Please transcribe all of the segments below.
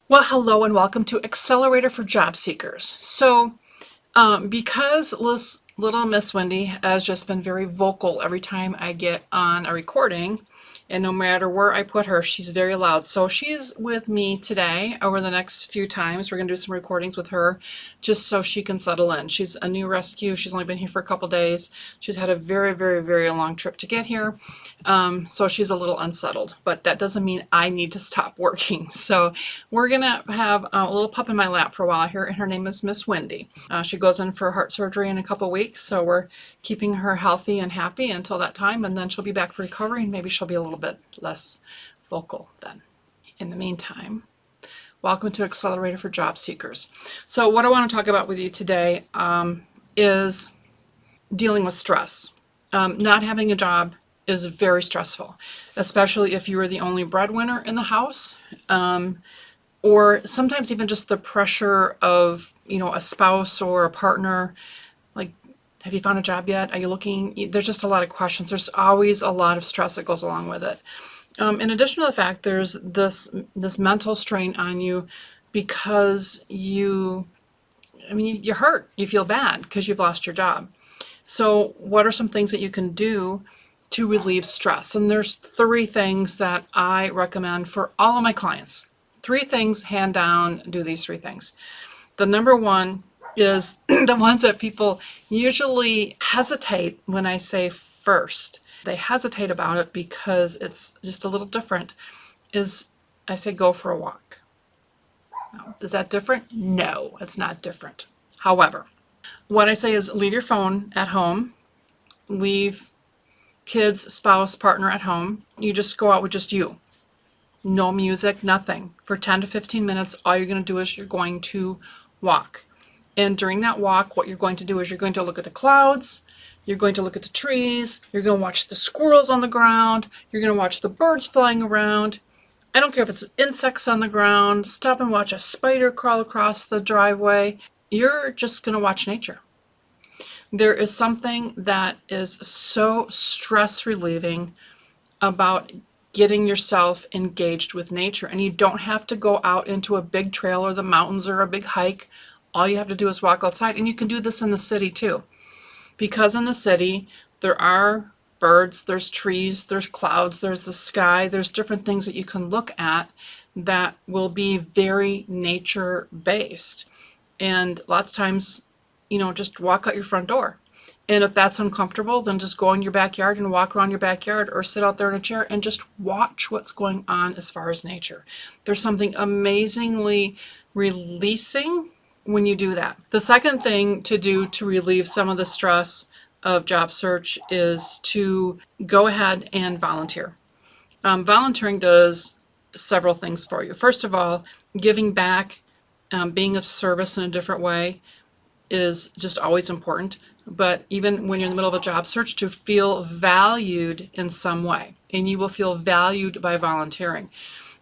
Well, hello and welcome to Accelerator for Job Seekers. Because little Miss Wendy has just been very vocal every time I get on a recording, and no matter where I put her, she's very loud. So she's with me today over the next few times. We're going to do some recordings with her just so she can settle in. She's a new rescue. She's only been here for a couple days. She's had a very, very, very long trip to get here. So she's a little unsettled, but that doesn't mean I need to stop working. So we're going to have a little pup in my lap for a while here, and her name is Miss Wendy. She goes in for heart surgery in a couple weeks, so we're keeping her healthy and happy until that time, and then she'll be back for recovery, and maybe she'll be a little bit less vocal then. In the meantime, welcome to Accelerator for Job Seekers. So what I want to talk about with you today is dealing with stress. Not having a job is very stressful, especially if you are the only breadwinner in the house, or sometimes even just the pressure of, a spouse or a partner. Like, have you found a job yet? Are you looking? There's just a lot of questions. There's always a lot of stress that goes along with it. In addition to the fact, there's this mental strain on you because you're hurt. You feel bad because you've lost your job. So what are some things that you can do to relieve stress? And there's 3 things that I recommend for all of my clients. 3 things, hand down, do these 3 things. The number one is the ones that people usually hesitate when I say first. They hesitate about it because it's just a little different, is I say go for a walk. Now, is that different? No, it's not different. However, what I say is leave your phone at home, leave kids, spouse, partner at home. You just go out with just you. No music, nothing. For 10 to 15 minutes, all you're going to do is you're going to walk. And during that walk, what you're going to do is you're going to look at the clouds, you're going to look at the trees, you're going to watch the squirrels on the ground, you're going to watch the birds flying around. I don't care if it's insects on the ground, stop and watch a spider crawl across the driveway. You're just going to watch nature. There is something that is so stress relieving about getting yourself engaged with nature. And you don't have to go out into a big trail or the mountains or a big hike. All you have to do is walk outside. And you can do this in the city too. Because in the city, there are birds, there's trees, there's clouds, there's the sky, there's different things that you can look at that will be very nature based. And lots of times, just walk out your front door. And if that's uncomfortable, then just go in your backyard and walk around your backyard, or sit out there in a chair and just watch what's going on as far as nature. There's something amazingly releasing when you do that. The second thing to do to relieve some of the stress of job search is to go ahead and volunteer. Volunteering does several things for you. First of all, giving back, being of service in a different way is just always important. But even when you're in the middle of a job search, to feel valued in some way, and you will feel valued by volunteering.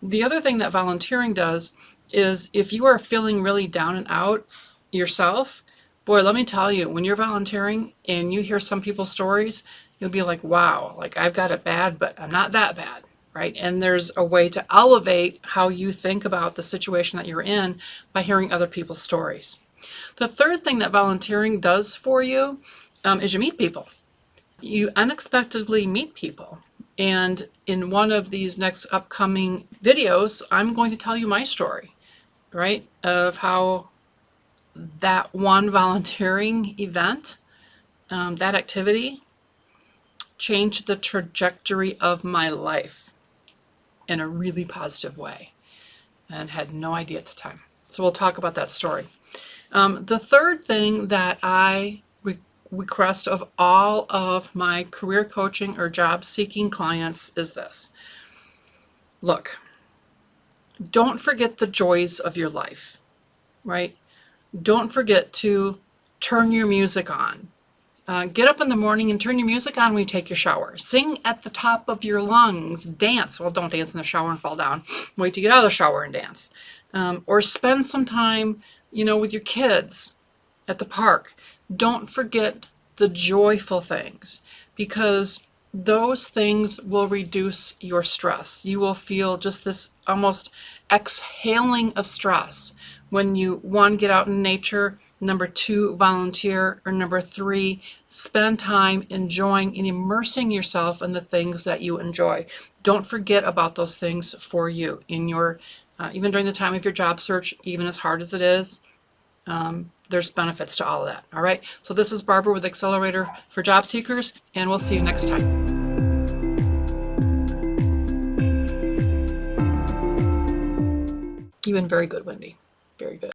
The other thing that volunteering does is if you are feeling really down and out yourself, boy, let me tell you, when you're volunteering and you hear some people's stories, you'll be like, wow, like I've got it bad, but I'm not that bad, right? And there's a way to elevate how you think about the situation that you're in by hearing other people's stories. The third thing that volunteering does for you is you meet people. You unexpectedly meet people. And in one of these next upcoming videos, I'm going to tell you my story, right? Of how that one volunteering event, that activity, changed the trajectory of my life in a really positive way, and had no idea at the time. So we'll talk about that story. The third thing that I request of all of my career coaching or job seeking clients is this. Look, don't forget the joys of your life, right? Don't forget to turn your music on. Get up in the morning and turn your music on when you take your shower. Sing at the top of your lungs. Dance. Well, don't dance in the shower and fall down. Wait to get out of the shower and dance. Or spend some time with your kids at the park. Don't forget the joyful things, because those things will reduce your stress. You will feel just this almost exhaling of stress when you, one, get out in nature, number two, volunteer, or number three, spend time enjoying and immersing yourself in the things that you enjoy. Don't forget about those things for you in your, even during the time of your job search, even as hard as it is. There's benefits to all of that. All right. So this is Barbara with Accelerator for Job Seekers, and we'll see you next time. You've been very good, Wendy. Very good.